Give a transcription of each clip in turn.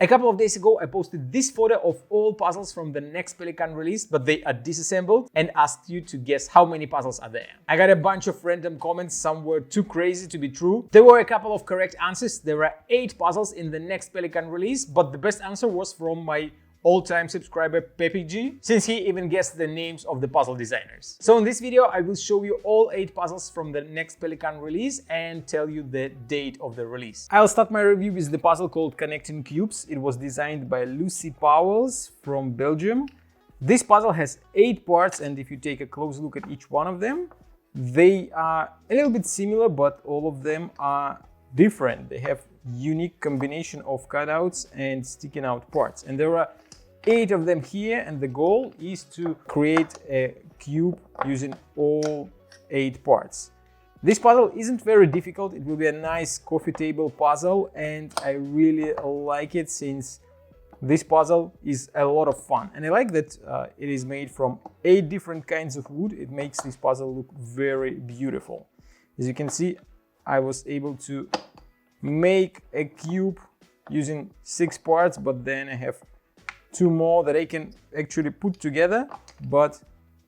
A couple of days ago, I posted this photo of all puzzles from the next Pelikan release, but they are disassembled, and asked you to guess how many puzzles are there. I got a bunch of random comments, some were too crazy to be true. There were a couple of correct answers. There are 8 puzzles in the next Pelikan release, but the best answer was from my all-time subscriber Pepe G, since he even guessed the names of the puzzle designers. So in this video, I will show you all 8 puzzles from the next Pelikan release and tell you the date of the release. I'll start my review with the puzzle called Connecting Cubes. It was designed by Lucy Powells from Belgium. This puzzle has 8 parts, and if you take a close look at each one of them, they are a little bit similar, but all of them are different. They have unique combination of cutouts and sticking out parts, and there are 8 of them here, and the goal is to create a cube using all 8 parts. This puzzle isn't very difficult. It will be a nice coffee table puzzle, and I really like it since this puzzle is a lot of fun. And I like that it is made from 8 different kinds of wood. It makes this puzzle look very beautiful. As you can see, I was able to make a cube using 6 parts, but then I have 2 more that I can actually put together, but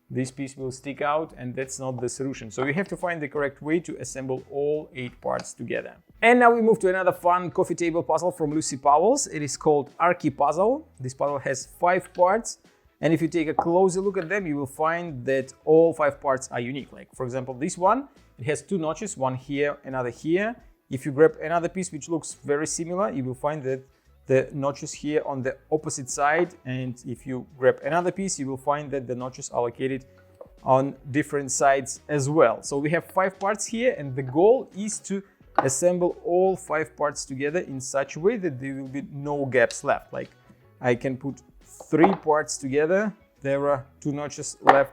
this piece will stick out, and that's not the solution. So you have to find the correct way to assemble all 8 parts together. And now we move to another fun coffee table puzzle from Lucy Powells. It is called Archie puzzle. This puzzle has 5 parts, and if you take a closer look at them, you will find that all 5 parts are unique. Like, for example, this one, it has 2 notches, one here, another here. If you grab another piece which looks very similar, you will find that the notches here on the opposite side, and if you grab another piece, you will find that the notches are located on different sides as well. So we have 5 parts here, and the goal is to assemble all 5 parts together in such a way that there will be no gaps left. Like, I can put 3 parts together. There are 2 notches left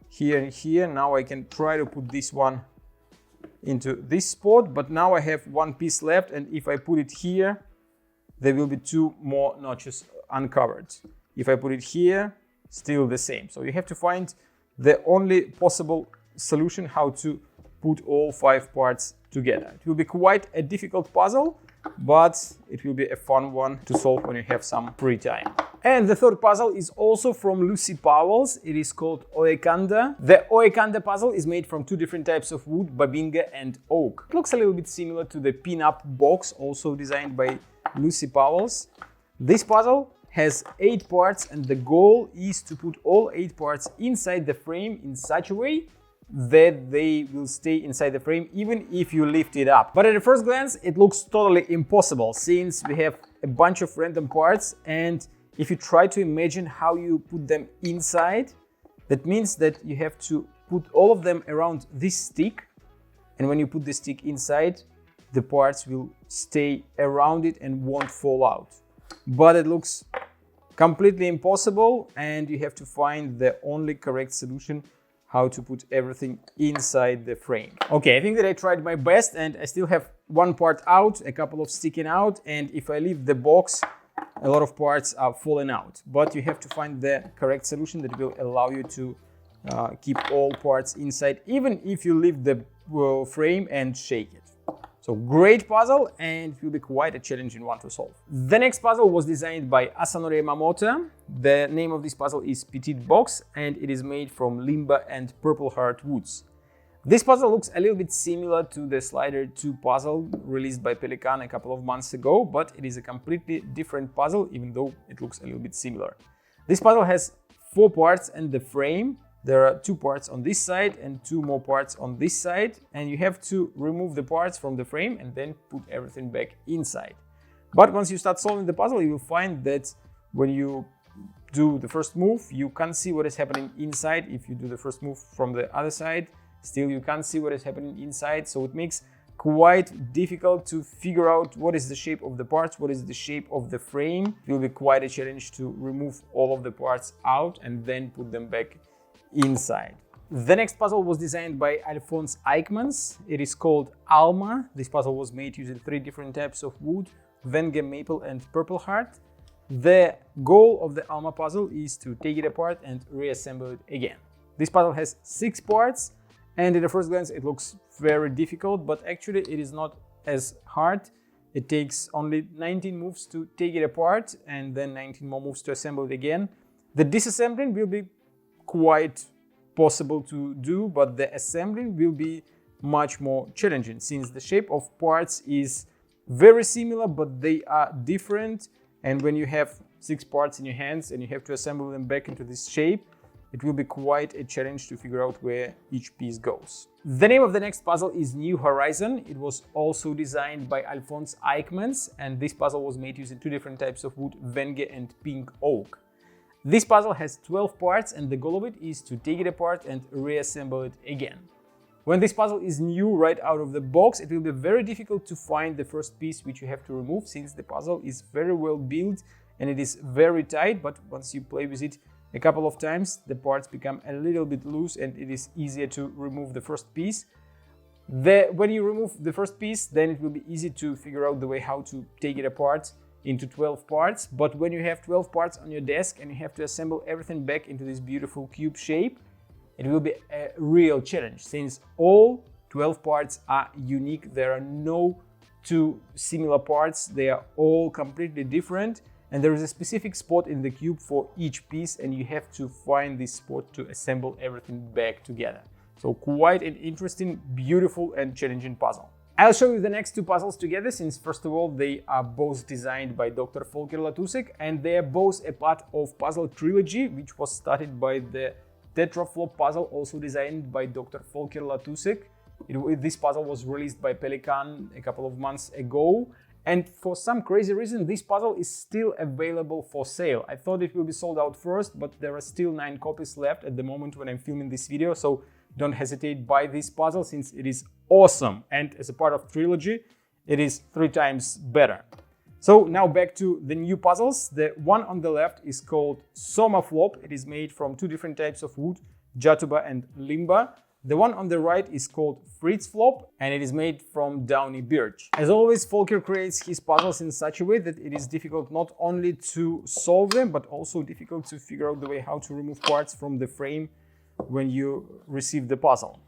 here and here. Now I can try to put this one into this spot, but now I have 1 piece left, and if I put it here, there will be 2 more notches uncovered. If I put it here, still the same. So you have to find the only possible solution how to put all 5 parts together. It will be quite a difficult puzzle, but it will be a fun one to solve when you have some free time. And the third puzzle is also from Lucy Powells. It is called Oikawa. The Oikawa puzzle is made from 2 different types of wood, babinga and oak. It looks a little bit similar to the Petite Box, also designed by Lucy Powells. This puzzle has 8 parts, and the goal is to put all 8 parts inside the frame in such a way that they will stay inside the frame even if you lift it up. But at the first glance, it looks totally impossible since we have a bunch of random parts, and if you try to imagine how you put them inside, that means that you have to put all of them around this stick, and when you put the stick inside, the parts will stay around it and won't fall out. But it looks completely impossible, and you have to find the only correct solution how to put everything inside the frame. Okay, I think that I tried my best, and I still have 1 part out, a couple of sticking out, and if I leave the box, a lot of parts are falling out. But you have to find the correct solution that will allow you to keep all parts inside, even if you leave the frame and shake it. So great puzzle, and it will be quite a challenging one to solve. The next puzzle was designed by Asanori Yamamoto. The name of this puzzle is Petite Box, and it is made from limba and purple heart woods. This puzzle looks a little bit similar to the Slider 2 puzzle released by Pelikan a couple of months ago, but it is a completely different puzzle, even though it looks a little bit similar. This puzzle has 4 parts and the frame. There are 2 parts on this side and 2 more parts on this side, and you have to remove the parts from the frame and then put everything back inside. But once you start solving the puzzle, you will find that when you do the first move, you can't see what is happening inside. If you do the first move from the other side, still you can't see what is happening inside. So it makes quite difficult to figure out what is the shape of the parts, what is the shape of the frame. It will be quite a challenge to remove all of the parts out and then put them back inside. The next puzzle was designed by Alphonse Eichmans. It is called Alma. This puzzle was made using 3 different types of wood, Venge, maple and purple heart. The goal of the Alma puzzle is to take it apart and reassemble it again. This puzzle has 6 parts, and at the first glance it looks very difficult, but actually it is not as hard It takes only 19 moves to take it apart and then 19 more moves to assemble it again. The disassembling will be quite possible to do, but the assembling will be much more challenging since the shape of parts is very similar, but they are different. And when you have 6 parts in your hands and you have to assemble them back into this shape, it will be quite a challenge to figure out where each piece goes. The name of the next puzzle is New Horizon. It was also designed by Alphonse Eichmanns, and this puzzle was made using 2 different types of wood, Wenge and pink oak. This puzzle has 12 parts, and the goal of it is to take it apart and reassemble it again. When this puzzle is new right out of the box, it will be very difficult to find the first piece which you have to remove, since the puzzle is very well built and it is very tight, but once you play with it a couple of times, the parts become a little bit loose and it is easier to remove the first piece. When you remove the first piece, then it will be easy to figure out the way how to take it apart into 12 parts. But when you have 12 parts on your desk and you have to assemble everything back into this beautiful cube shape, it will be a real challenge, since all 12 parts are unique. There are no 2 similar parts. They are all completely different. And there is a specific spot in the cube for each piece, and you have to find this spot to assemble everything back together. So quite an interesting, beautiful and challenging puzzle. I'll show you the next 2 puzzles together, since first of all, they are both designed by Dr. Volker Latusek, and they are both a part of puzzle trilogy, which was started by the Tetraflop puzzle, also designed by Dr. Volker Latusek. This puzzle was released by Pelikan a couple of months ago. And for some crazy reason, this puzzle is still available for sale. I thought it will be sold out first, but there are still 9 copies left at the moment when I'm filming this video. So don't hesitate, buy this puzzle since it is awesome. And as a part of trilogy, it is 3 times better. So now back to the new puzzles. The one on the left is called Soma Flop. It is made from 2 different types of wood, Jatuba and Limba. The one on the right is called Fritz Flop, and it is made from downy birch. As always, Volker creates his puzzles in such a way that it is difficult not only to solve them, but also difficult to figure out the way how to remove parts from the frame when you receive the puzzle.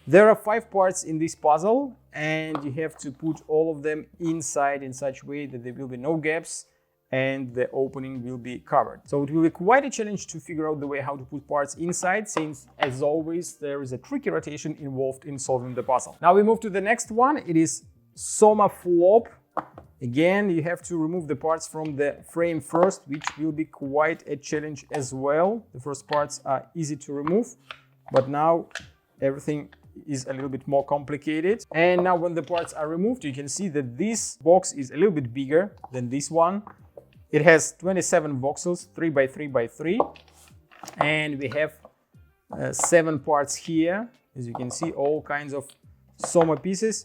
There are 5 parts in this puzzle, and you have to put all of them inside in such a way that there will be no gaps and the opening will be covered. So it will be quite a challenge to figure out the way how to put parts inside, since as always there is a tricky rotation involved in solving the puzzle. Now we move to the next one. It is Soma Flop. Again, you have to remove the parts from the frame first, which will be quite a challenge as well. The first parts are easy to remove, but now everything is a little bit more complicated. And now when the parts are removed, you can see that this box is a little bit bigger than this one. It has 27 voxels, 3 by 3 by 3, and we have 7 parts here. As you can see, all kinds of Soma pieces,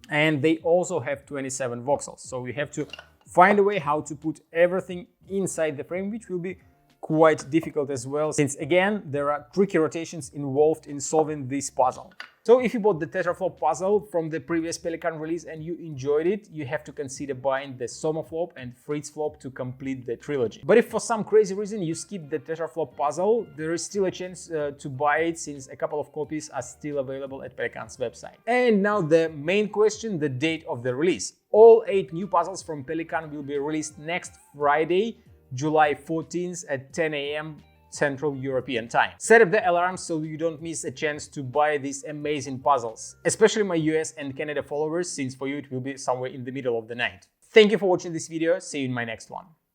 and they also have 27 voxels. So we have to find a way how to put everything inside the frame, which will be quite difficult as well, since again there are tricky rotations involved in solving this puzzle. So if you bought the Tetraflop puzzle from the previous Pelikan release and you enjoyed it, you have to consider buying the Soma Flop and Fritz Flop to complete the trilogy. But if for some crazy reason you skip the Tetraflop puzzle, there is still a chance to buy it, since a couple of copies are still available at Pelikan's website. And now the main question, the date of the release. All 8 new puzzles from Pelikan will be released next Friday, July 14th at 10 a.m. Central European Time. Set up the alarm so you don't miss a chance to buy these amazing puzzles, especially my US and Canada followers, since for you it will be somewhere in the middle of the night. Thank you for watching this video. See you in my next one.